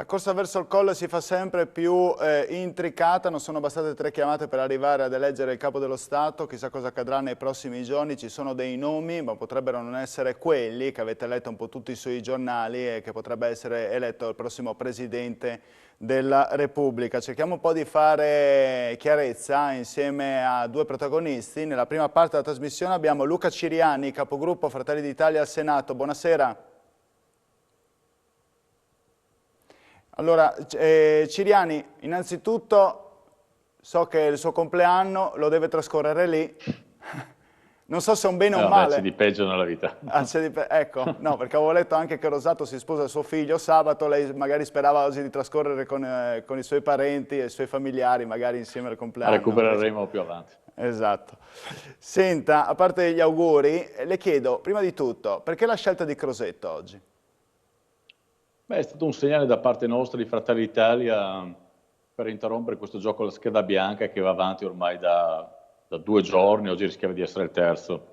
La corsa verso il colle si fa sempre più intricata, non sono bastate 3 chiamate per arrivare ad eleggere il capo dello Stato, chissà cosa accadrà nei prossimi giorni, ci sono dei nomi, ma potrebbero non essere quelli che avete letto un po' tutti sui giornali e che potrebbe essere eletto il prossimo Presidente della Repubblica. Cerchiamo un po' di fare chiarezza insieme a 2 protagonisti. Nella prima parte della trasmissione abbiamo Luca Ciriani, capogruppo Fratelli d'Italia al Senato. Buonasera. Allora, Ciriani, innanzitutto so che il suo compleanno lo deve trascorrere lì, non so se è un bene o un Vabbè, c'è male. di peggio nella vita. Ecco, no, perché avevo letto anche che Rosato si sposa suo figlio sabato, lei magari sperava oggi di trascorrere con i suoi parenti e i suoi familiari, magari insieme al La compleanno. recupereremo più avanti. Esatto. Senta, a parte gli auguri, le chiedo, prima di tutto, perché la scelta di Crosetto oggi? Beh, è stato un segnale da parte nostra di Fratelli d'Italia per interrompere questo gioco alla scheda bianca che va avanti ormai da 2 giorni, oggi rischiava di essere il terzo.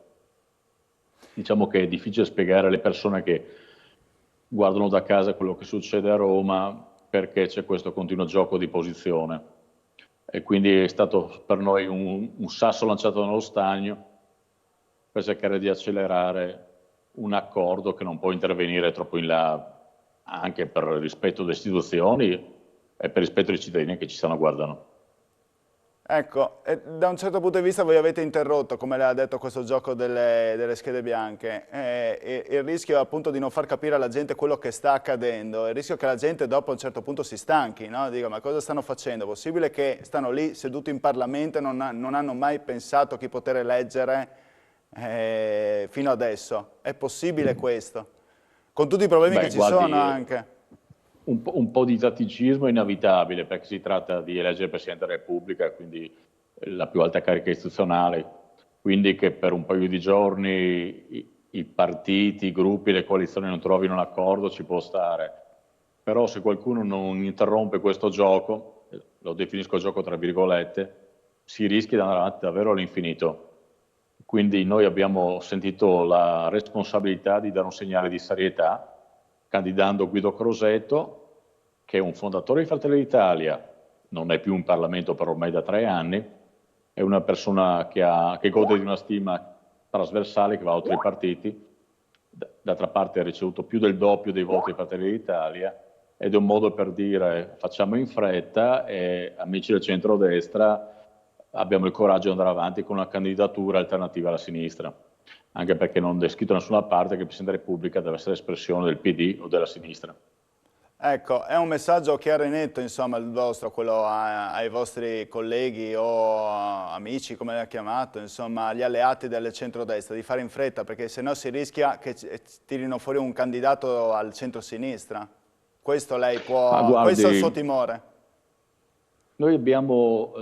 Diciamo che è difficile spiegare alle persone che guardano da casa quello che succede a Roma perché c'è questo continuo gioco di posizione. E quindi è stato per noi un sasso lanciato nello stagno per cercare di accelerare un accordo che non può intervenire troppo in là, anche per rispetto delle istituzioni e per rispetto dei cittadini che ci stanno guardando. Ecco, e da un certo punto di vista voi avete interrotto, come lei ha detto, questo gioco delle schede bianche. E il rischio è appunto di non far capire alla gente quello che sta accadendo, il rischio che la gente dopo a un certo punto si stanchi, no? Dica, ma cosa stanno facendo? È possibile che stanno lì seduti in Parlamento e non hanno mai pensato chi poter eleggere fino adesso? È possibile questo? Con tutti i problemi che Beh, ci sono guardi, anche. un po' di tatticismo è inevitabile perché si tratta di eleggere il Presidente della Repubblica, quindi la più alta carica istituzionale, quindi che per un paio di giorni i partiti, i gruppi, le coalizioni non trovino un accordo ci può stare. Però se qualcuno non interrompe questo gioco, lo definisco gioco tra virgolette, si rischia di andare avanti davvero all'infinito. Quindi noi abbiamo sentito la responsabilità di dare un segnale di serietà candidando Guido Crosetto, che è un fondatore di Fratelli d'Italia, non è più in Parlamento per ormai da 3 anni, è una persona che gode di una stima trasversale che va oltre i partiti, d'altra parte ha ricevuto più del doppio dei voti di Fratelli d'Italia ed è un modo per dire facciamo in fretta e amici del centrodestra abbiamo il coraggio di andare avanti con una candidatura alternativa alla sinistra, anche perché non è scritto da nessuna parte che il Presidente della Repubblica deve essere espressione del PD o della sinistra. Ecco, è un messaggio chiaro e netto, insomma, il vostro, quello ai vostri colleghi o amici, come l'ha chiamato, insomma, agli alleati del centrodestra, di fare in fretta, perché sennò si rischia che tirino fuori un candidato al centro-sinistra. Questo lei Ah, può, questo è il suo guardi, timore. noi abbiamo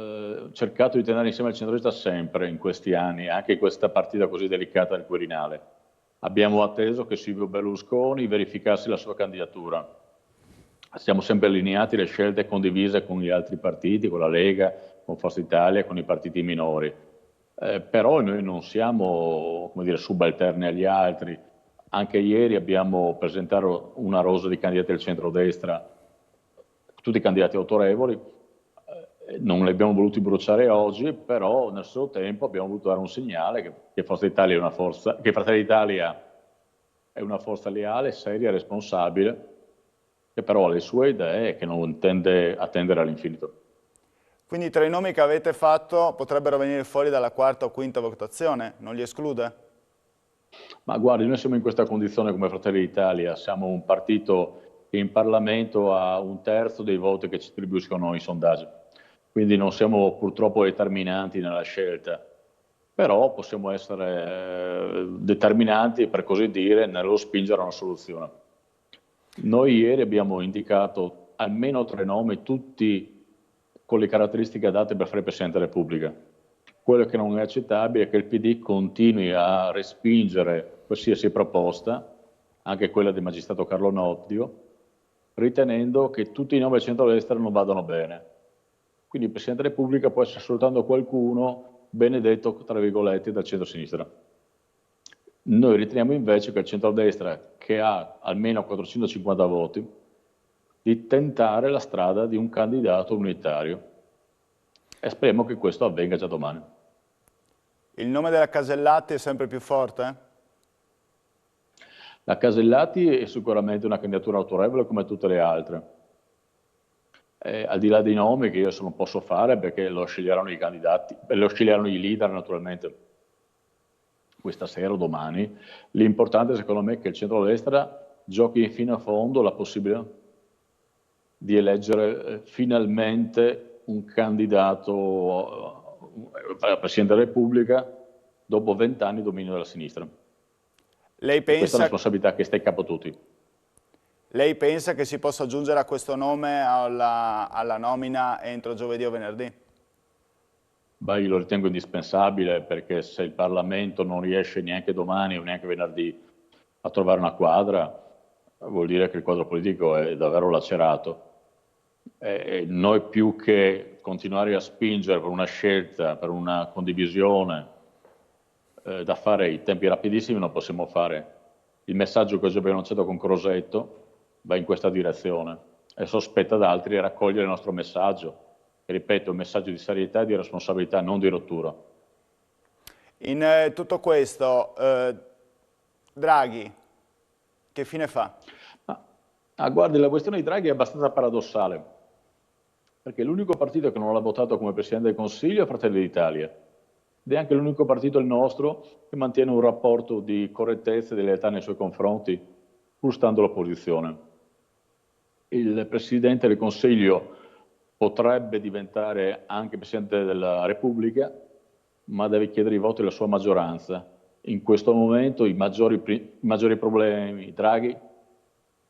cercato di tenere insieme il centrodestra sempre in questi anni, anche in questa partita così delicata del Quirinale. Abbiamo atteso che Silvio Berlusconi verificasse la sua candidatura. Siamo sempre allineati alle scelte condivise con gli altri partiti, con la Lega, con Forza Italia, con i partiti minori. Però noi non siamo, come dire, subalterni agli altri. Anche ieri abbiamo presentato una rosa di candidati del centrodestra, tutti candidati autorevoli. Non li abbiamo voluti bruciare oggi, però nel suo tempo abbiamo voluto dare un segnale che Forza Italia è una forza, che Fratelli d'Italia è una forza leale, seria e responsabile, che però ha le sue idee e che non intende attendere all'infinito. Quindi tra i nomi che avete fatto potrebbero venire fuori dalla quarta o quinta votazione, non li esclude? Ma guardi, noi siamo in questa condizione come Fratelli d'Italia, siamo un partito che in Parlamento ha un terzo dei voti che ci attribuiscono i sondaggi, quindi non siamo purtroppo determinanti nella scelta, però possiamo essere determinanti, per così dire, nello spingere a una soluzione. Noi ieri abbiamo indicato almeno 3 nomi, tutti con le caratteristiche adatte per fare il Presidente della Repubblica. Quello che non è accettabile è che il PD continui a respingere qualsiasi proposta, anche quella del magistrato Carlo Nordio, ritenendo che tutti i nomi del centro-destra non vadano bene. Quindi il Presidente della Repubblica può essere soltanto qualcuno benedetto, tra virgolette, dal centro-sinistra. Noi riteniamo invece che il centrodestra, che ha almeno 450 voti, di tentare la strada di un candidato unitario. E speriamo che questo avvenga già domani. Il nome della Casellati è sempre più forte? La Casellati è sicuramente una candidatura autorevole come tutte le altre. Al di là dei nomi che io adesso non posso fare perché lo sceglieranno i candidati, lo sceglieranno i leader naturalmente questa sera o domani, l'importante secondo me è che il centrodestra giochi fino a fondo la possibilità di eleggere finalmente un candidato a Presidente della Repubblica dopo 20 anni di dominio della sinistra. Lei E questa è una pensa, responsabilità che sta in capo a tutti. lei pensa che si possa giungere a questo nome alla nomina entro giovedì o venerdì? Beh, io lo ritengo indispensabile perché se il Parlamento non riesce neanche domani o neanche venerdì a trovare una quadra, vuol dire che il quadro politico è davvero lacerato. E noi più che continuare a spingere per una scelta, per una condivisione da fare in tempi rapidissimi, non possiamo fare. Il messaggio che oggi abbiamo lanciato con Crosetto va in questa direzione e sospetta ad altri raccogliere il nostro messaggio. E ripeto, un messaggio di serietà e di responsabilità, non di rottura. In tutto questo, Draghi, che fine fa? Guardi, la questione di Draghi è abbastanza paradossale, perché l'unico partito che non l'ha votato come Presidente del Consiglio è Fratelli d'Italia, ed è anche l'unico partito, il nostro, che mantiene un rapporto di correttezza e di lealtà nei suoi confronti, pur stando all'opposizione. Il Presidente del Consiglio potrebbe diventare anche Presidente della Repubblica, ma deve chiedere i voti della sua maggioranza. In questo momento i maggiori problemi Draghi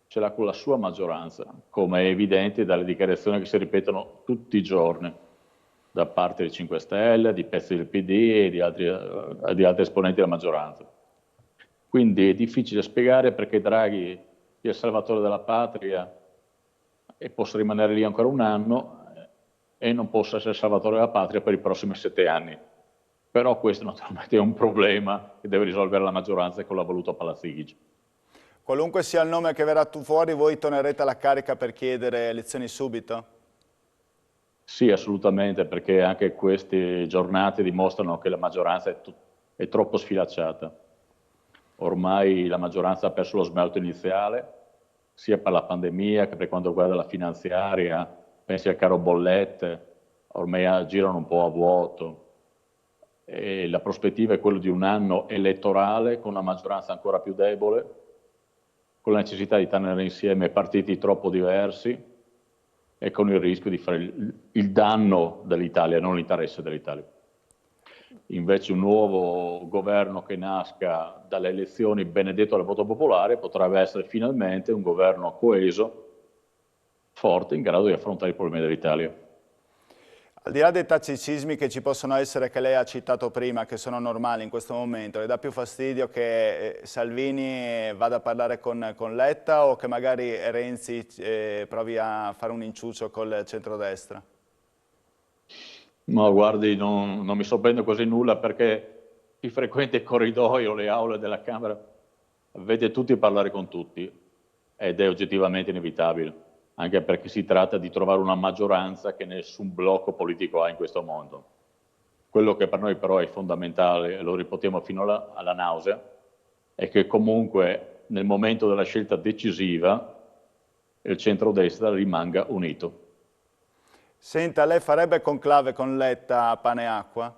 ce l'ha con la sua maggioranza, come è evidente dalle dichiarazioni che si ripetono tutti i giorni da parte dei 5 Stelle, di pezzi del PD e di altri esponenti della maggioranza. Quindi è difficile spiegare perché Draghi sia il salvatore della patria e possa rimanere lì ancora un anno e non possa essere salvatore della patria per i prossimi 7 anni. Però questo naturalmente è un problema che deve risolvere la maggioranza con l'ha voluto Palazzo Chigi. Qualunque sia il nome che verrà fuori, voi tornerete alla carica per chiedere elezioni subito? Sì, assolutamente, perché anche queste giornate dimostrano che la maggioranza è troppo sfilacciata. Ormai la maggioranza ha perso lo smalto iniziale, sia per la pandemia che per quanto riguarda la finanziaria, pensi al caro bollette, ormai girano un po' a vuoto. E la prospettiva è quella di un anno elettorale con una maggioranza ancora più debole, con la necessità di tenere insieme partiti troppo diversi e con il rischio di fare il danno dell'Italia, non l'interesse dell'Italia. Invece un nuovo governo che nasca dalle elezioni benedetto dal voto popolare potrebbe essere finalmente un governo coeso, forte, in grado di affrontare i problemi dell'Italia. Al di là dei tatticismi che ci possono essere, che lei ha citato prima, che sono normali in questo momento, le dà più fastidio che Salvini vada a parlare con Letta o che magari Renzi provi a fare un inciucio col centrodestra? No, guardi, non mi sorprende quasi nulla perché chi frequenta i corridoi o le aule della Camera vede tutti parlare con tutti ed è oggettivamente inevitabile, anche perché si tratta di trovare una maggioranza che nessun blocco politico ha in questo mondo. Quello che per noi però è fondamentale, e lo ripetiamo fino alla nausea, è che comunque nel momento della scelta decisiva il centrodestra rimanga unito. Senta, lei farebbe conclave con Letta a pane e acqua?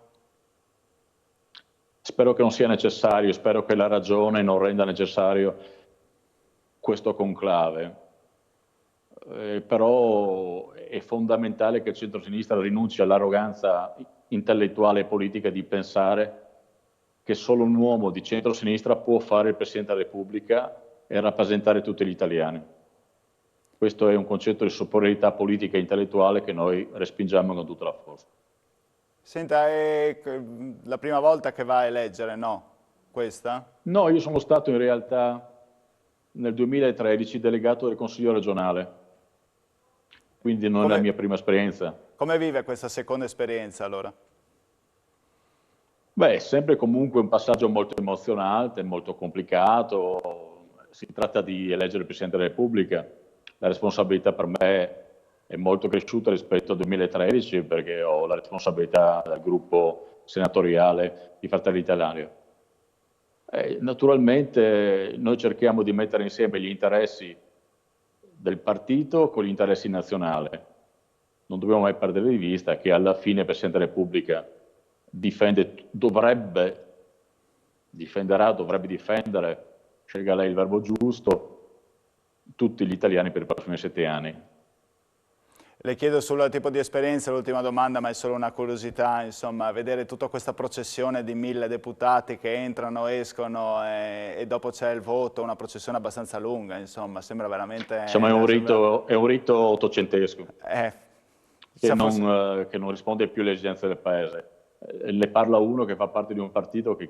Spero che non sia necessario, spero che la ragione non renda necessario questo conclave. Però è fondamentale che il centro-sinistra rinunci all'arroganza intellettuale e politica di pensare che solo un uomo di centro-sinistra può fare il Presidente della Repubblica e rappresentare tutti gli italiani. Questo è un concetto di superiorità politica e intellettuale che noi respingiamo con tutta la forza. Senta, è la prima volta che va a eleggere, no? Questa? No, io sono stato in realtà nel 2013 delegato del Consiglio regionale, quindi non è la Come, mia prima esperienza. come vive questa seconda esperienza allora? Beh, è sempre comunque un passaggio molto emozionante, molto complicato. Si tratta di eleggere il Presidente della Repubblica, la responsabilità per me è molto cresciuta rispetto al 2013 perché ho la responsabilità del gruppo senatoriale di Fratelli d'Italia. Naturalmente noi cerchiamo di mettere insieme gli interessi del partito con gli interessi nazionali. Non dobbiamo mai perdere di vista che alla fine il Presidente della Repubblica dovrebbe difendere, scelga lei il verbo giusto, tutti gli italiani per i prossimi 7 anni. Le chiedo sul tipo di esperienza, l'ultima domanda, ma è solo una curiosità, insomma, vedere tutta questa processione di 1000 deputati che entrano, escono e dopo c'è il voto, una processione abbastanza lunga, insomma, sembra veramente... Insomma, è un rito ottocentesco che forse... non risponde più alle esigenze del Paese. Le parla uno che fa parte di un partito che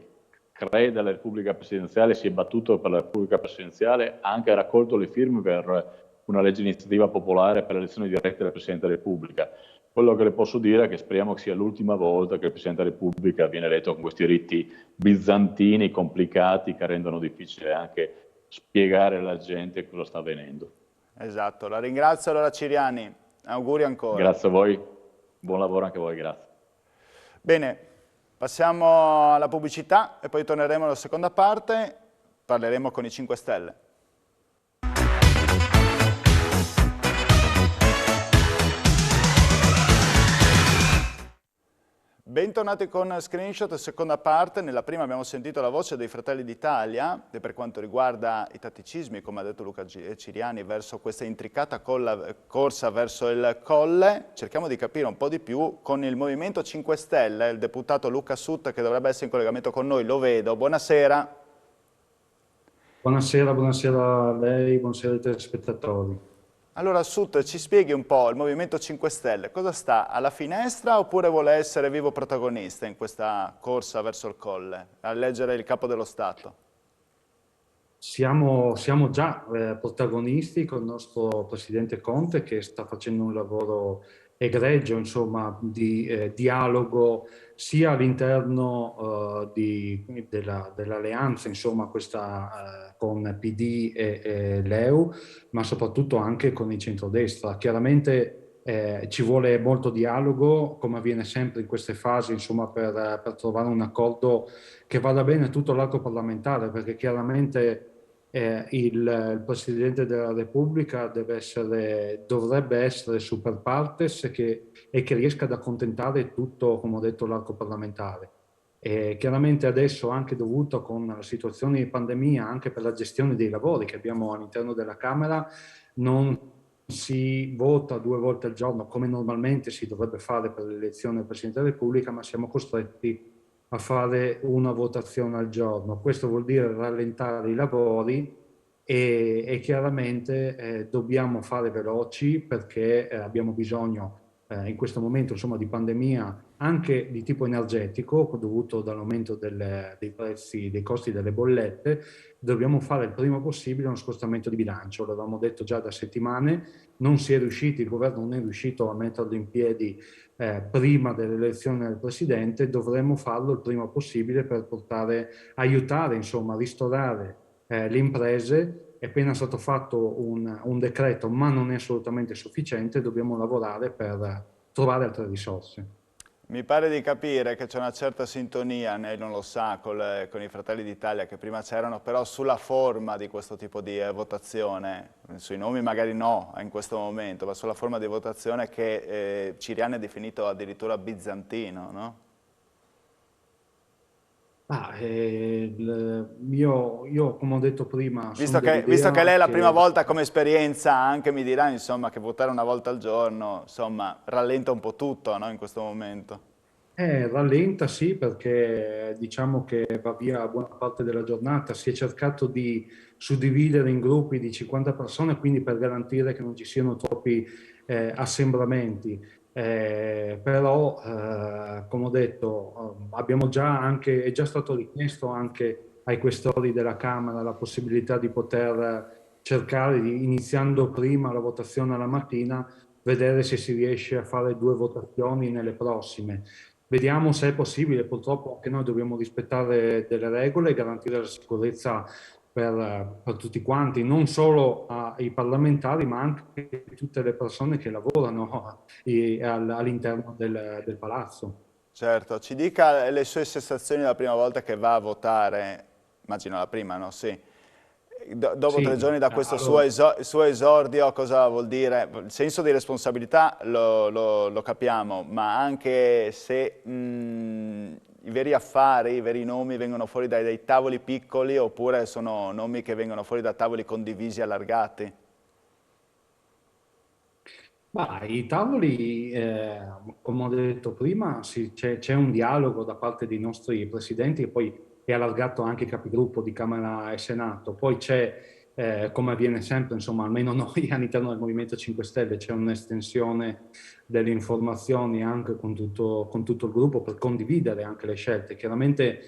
crede alla Repubblica Presidenziale, si è battuto per la Repubblica Presidenziale, ha anche raccolto le firme per una legge di iniziativa popolare per l'elezione diretta del Presidente della Repubblica. Quello che le posso dire è che speriamo che sia l'ultima volta che il Presidente della Repubblica viene eletto con questi riti bizantini, complicati, che rendono difficile anche spiegare alla gente cosa sta avvenendo. Esatto, la ringrazio allora Ciriani, auguri ancora. Grazie a voi, buon lavoro anche a voi, grazie. Bene, passiamo alla pubblicità e poi torneremo alla seconda parte, parleremo con i 5 Stelle. Bentornati con Screenshot, seconda parte. Nella prima abbiamo sentito la voce dei Fratelli d'Italia per quanto riguarda i tatticismi, come ha detto Luca Ciriani, verso questa intricata corsa verso il Colle. Cerchiamo di capire un po' di più con il Movimento 5 Stelle, il deputato Luca Sutta che dovrebbe essere in collegamento con noi, lo vedo. Buonasera. Buonasera, buonasera a lei, buonasera ai telespettatori. Allora, Sut, ci spieghi un po' il Movimento 5 Stelle, cosa sta alla finestra oppure vuole essere vivo protagonista in questa corsa verso il Colle, a eleggere il capo dello Stato? Siamo già protagonisti con il nostro Presidente Conte che sta facendo un lavoro egregio, insomma, di dialogo sia all'interno dell'alleanza, insomma, questa con PD e l'EU, ma soprattutto anche con il centrodestra. Chiaramente ci vuole molto dialogo, come avviene sempre in queste fasi, insomma, per trovare un accordo che vada bene a tutto l'arco parlamentare, perché chiaramente il Presidente della Repubblica dovrebbe essere super partes e che riesca ad accontentare tutto, come ho detto, l'arco parlamentare. Chiaramente adesso, anche dovuto con la situazione di pandemia, anche per la gestione dei lavori che abbiamo all'interno della Camera, non si vota 2 volte al giorno come normalmente si dovrebbe fare per l'elezione del Presidente della Repubblica, ma siamo costretti a fare una votazione al giorno. Questo vuol dire rallentare i lavori e chiaramente dobbiamo fare veloci perché abbiamo bisogno in questo momento, insomma, di pandemia anche di tipo energetico dovuto dall'aumento dei prezzi, dei costi delle bollette. Dobbiamo fare il prima possibile uno scostamento di bilancio, l'avevamo detto già da settimane, non si è riusciti, il governo non è riuscito a metterlo in piedi prima dell'elezione del Presidente. Dovremmo farlo il prima possibile per aiutare, insomma, a ristorare le imprese. È appena stato fatto un decreto, ma non è assolutamente sufficiente, dobbiamo lavorare per trovare altre risorse. Mi pare di capire che c'è una certa sintonia, lei non lo sa, con i Fratelli d'Italia che prima c'erano, però sulla forma di questo tipo di votazione, sui nomi magari no in questo momento, ma sulla forma di votazione che Ciriani ha definito addirittura bizantino, no? Io, come ho detto prima, Visto che lei è la prima volta come esperienza, anche mi dirà insomma, che votare una volta al giorno insomma, rallenta un po' tutto, no, in questo momento. Rallenta sì, perché diciamo che va via buona parte della giornata. Si è cercato di suddividere in gruppi di 50 persone, quindi per garantire che non ci siano troppi assembramenti. Però, come ho detto, è già stato richiesto anche ai questori della Camera la possibilità di poter cercare, iniziando prima la votazione alla mattina, vedere se si riesce a fare 2 votazioni nelle prossime. Vediamo se è possibile. Purtroppo anche noi dobbiamo rispettare delle regole e garantire la sicurezza per tutti quanti, non solo ai parlamentari, ma anche tutte le persone che lavorano all'interno del palazzo. Certo, ci dica le sue sensazioni la prima volta che va a votare, immagino la prima, no? Sì. Dopo 3 giorni Sì, da questo allora, suo esordio, cosa vuol dire? Il senso di responsabilità lo capiamo, ma anche se i veri affari, i veri nomi vengono fuori dai tavoli piccoli oppure sono nomi che vengono fuori da tavoli condivisi, allargati. ma i tavoli, come ho detto prima, c'è un dialogo da parte dei nostri presidenti e poi è allargato anche i capigruppo di Camera e Senato. Poi c'è, come avviene sempre, insomma, almeno noi all'interno del Movimento 5 Stelle, c'è un'estensione delle informazioni anche con tutto il gruppo per condividere anche le scelte. Chiaramente,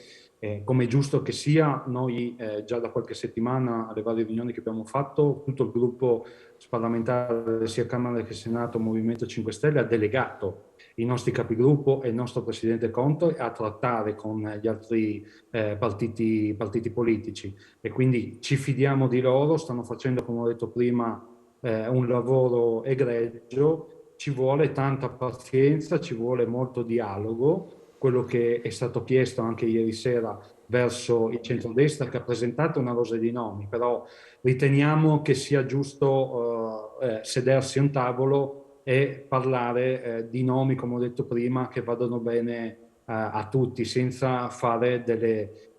come è giusto che sia, noi già da qualche settimana alle varie riunioni che abbiamo fatto, tutto il gruppo parlamentare sia Camera che Senato Movimento 5 Stelle ha delegato i nostri capigruppo e il nostro presidente Conte a trattare con gli altri partiti politici e quindi ci fidiamo di loro, stanno facendo, come ho detto prima, un lavoro egregio, ci vuole tanta pazienza, ci vuole molto dialogo, quello che è stato chiesto anche ieri sera verso il centrodestra che ha presentato una rosa di nomi, però riteniamo che sia giusto sedersi a un tavolo e parlare di nomi, come ho detto prima, che vadano bene a tutti, senza fare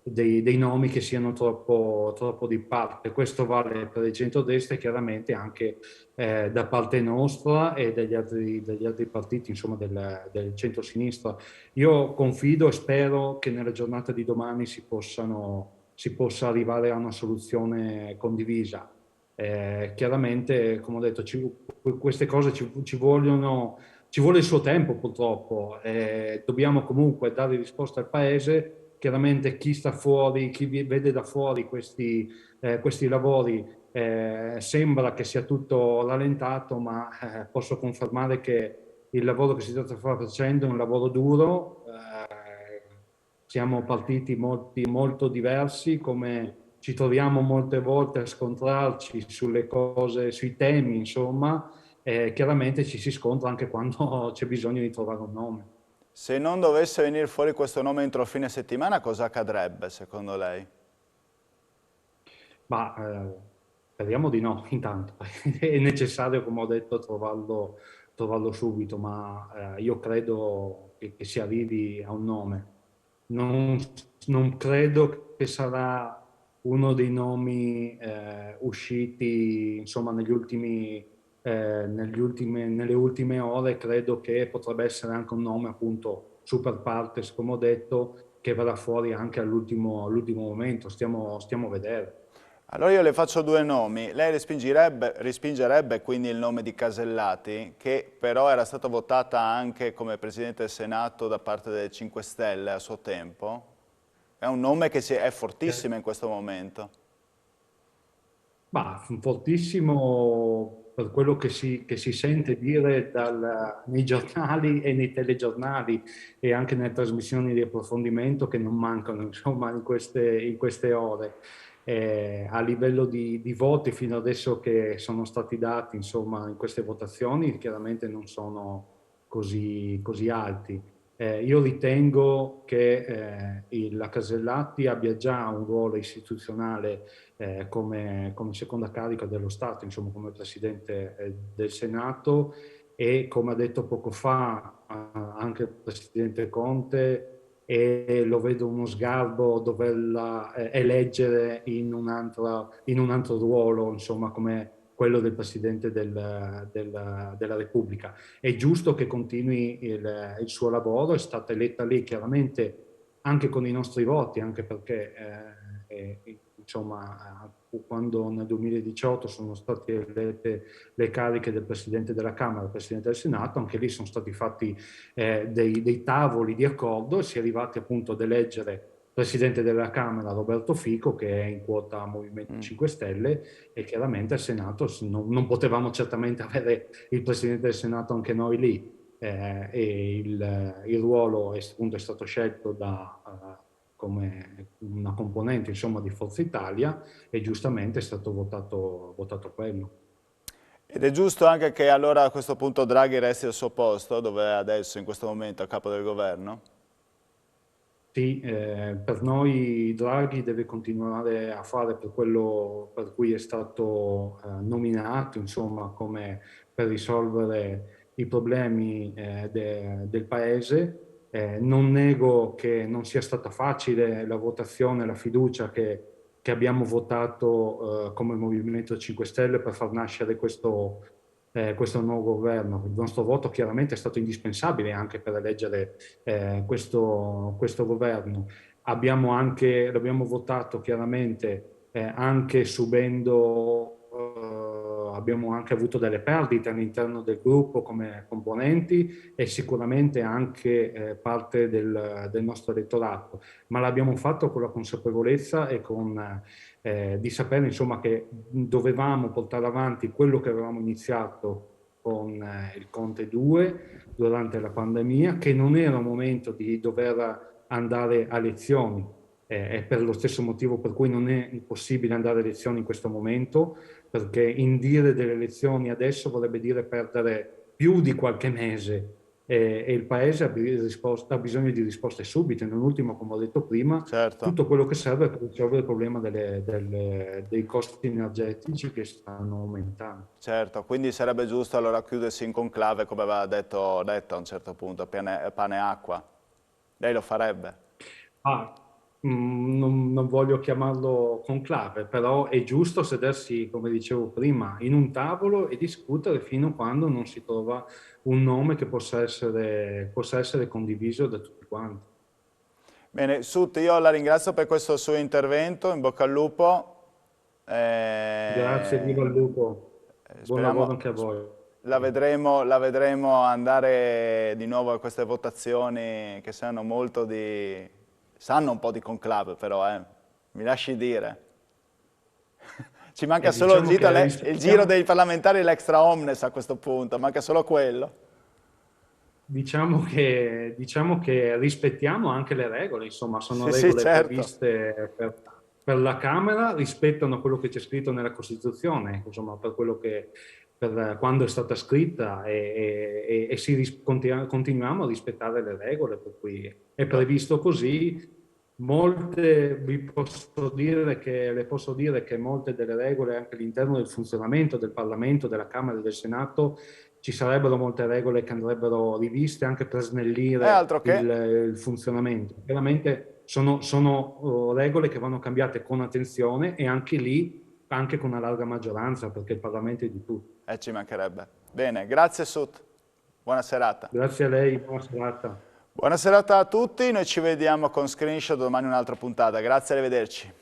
dei nomi che siano troppo di parte. Questo vale per il centrodestra e chiaramente anche da parte nostra e degli altri partiti, insomma, del centro-sinistra. Io confido e spero che nella giornata di domani si possa arrivare a una soluzione condivisa. Chiaramente, come ho detto, queste cose ci vuole il suo tempo purtroppo. Dobbiamo comunque dare risposta al Paese. Chiaramente chi sta fuori, vede da fuori questi lavori, sembra che sia tutto rallentato, ma posso confermare che il lavoro che si sta facendo è un lavoro duro. Siamo partiti molto diversi, come ci troviamo molte volte a scontrarci sulle cose, sui temi, insomma, chiaramente ci si scontra anche quando c'è bisogno di trovare un nome. Se non dovesse venire fuori questo nome entro fine settimana, cosa accadrebbe secondo lei? Ma speriamo di no, intanto. È necessario, come ho detto, trovarlo subito, ma io credo che si arrivi a un nome. Non, non credo che sarà uno dei nomi usciti, insomma, nelle ultime ore. Credo che potrebbe essere anche un nome, appunto, super partes, come ho detto, che verrà fuori anche all'ultimo momento. Stiamo a vedere. Allora io le faccio 2 nomi. Lei respingerebbe quindi il nome di Casellati, che però era stato votata anche come Presidente del Senato da parte delle 5 Stelle a suo tempo? È un nome che è fortissimo in questo momento. Ma fortissimo per quello che si sente dire nei giornali e nei telegiornali e anche nelle trasmissioni di approfondimento che non mancano, insomma, in queste ore. A livello di voti fino adesso che sono stati dati, insomma, in queste votazioni, chiaramente non sono così alti. Io ritengo che la Casellati abbia già un ruolo istituzionale come seconda carica dello Stato, insomma come Presidente del Senato e come ha detto poco fa anche il Presidente Conte, e lo vedo uno sgarbo doverla eleggere in un altro ruolo, insomma come quello del Presidente della Repubblica. È giusto che continui il suo lavoro, è stata eletta lì chiaramente anche con i nostri voti, anche perché insomma, quando nel 2018 sono state elette le cariche del Presidente della Camera e del Presidente del Senato, anche lì sono stati fatti dei tavoli di accordo e si è arrivati appunto ad eleggere Presidente della Camera Roberto Fico, che è in quota Movimento 5 Stelle, e chiaramente al Senato non potevamo certamente avere il Presidente del Senato anche noi lì. E il ruolo appunto è stato scelto come una componente insomma, di Forza Italia e giustamente è stato votato quello. Ed è giusto anche che allora a questo punto Draghi resti al suo posto, dove è adesso in questo momento a capo del governo? Sì, per noi Draghi deve continuare a fare per quello per cui è stato nominato, insomma, come per risolvere i problemi del Paese. Non nego che non sia stata facile la votazione, la fiducia che abbiamo votato come Movimento 5 Stelle per far nascere questo nuovo governo. Il nostro voto chiaramente è stato indispensabile anche per eleggere questo governo. L'abbiamo votato chiaramente anche subendo, abbiamo anche avuto delle perdite all'interno del gruppo come componenti e sicuramente anche parte del nostro elettorato, ma l'abbiamo fatto con la consapevolezza e di sapere insomma che dovevamo portare avanti quello che avevamo iniziato con il Conte 2 durante la pandemia, che non era un momento di dover andare a elezioni, è per lo stesso motivo per cui non è possibile andare a elezioni in questo momento, perché indire delle elezioni adesso vorrebbe dire perdere più di qualche mese e il Paese ha bisogno di risposte subite. Non ultimo, come ho detto prima, Certo. tutto quello che serve per risolvere il problema dei costi energetici che stanno aumentando. Certo, quindi sarebbe giusto allora chiudersi in conclave, come aveva detto Letta a un certo punto, pane e acqua. Lei lo farebbe? Ah, non voglio chiamarlo conclave, però è giusto sedersi, come dicevo prima, in un tavolo e discutere fino a quando non si trova un nome che possa essere condiviso da tutti quanti. Bene, Sut, io la ringrazio per questo suo intervento, in bocca al lupo. Grazie, viva il lupo. Buon lavoro Speriamo, anche a voi. la vedremo andare di nuovo a queste votazioni che sanno molto sanno un po' di conclave però, mi lasci dire. Ci manca solo Diciamo che il giro dei parlamentari e l'extra omnes a questo punto, manca solo quello. Diciamo che rispettiamo anche le regole, insomma, sono Sì, sì, regole certo. previste per la Camera, rispettano quello che c'è scritto nella Costituzione, insomma, per quando è stata scritta e continuiamo a rispettare le regole, per cui è previsto così. Le posso dire che molte delle regole anche all'interno del funzionamento del Parlamento, della Camera e del Senato ci sarebbero molte regole che andrebbero riviste anche per snellire Altro che. il funzionamento. Chiaramente sono regole che vanno cambiate con attenzione e anche lì, anche con una larga maggioranza, perché il Parlamento è di tutti. Ci mancherebbe. Bene, grazie Sut. Buona serata. Grazie a lei, buona serata. Buona serata a tutti, noi ci vediamo con Screenshot domani un'altra puntata. Grazie, arrivederci.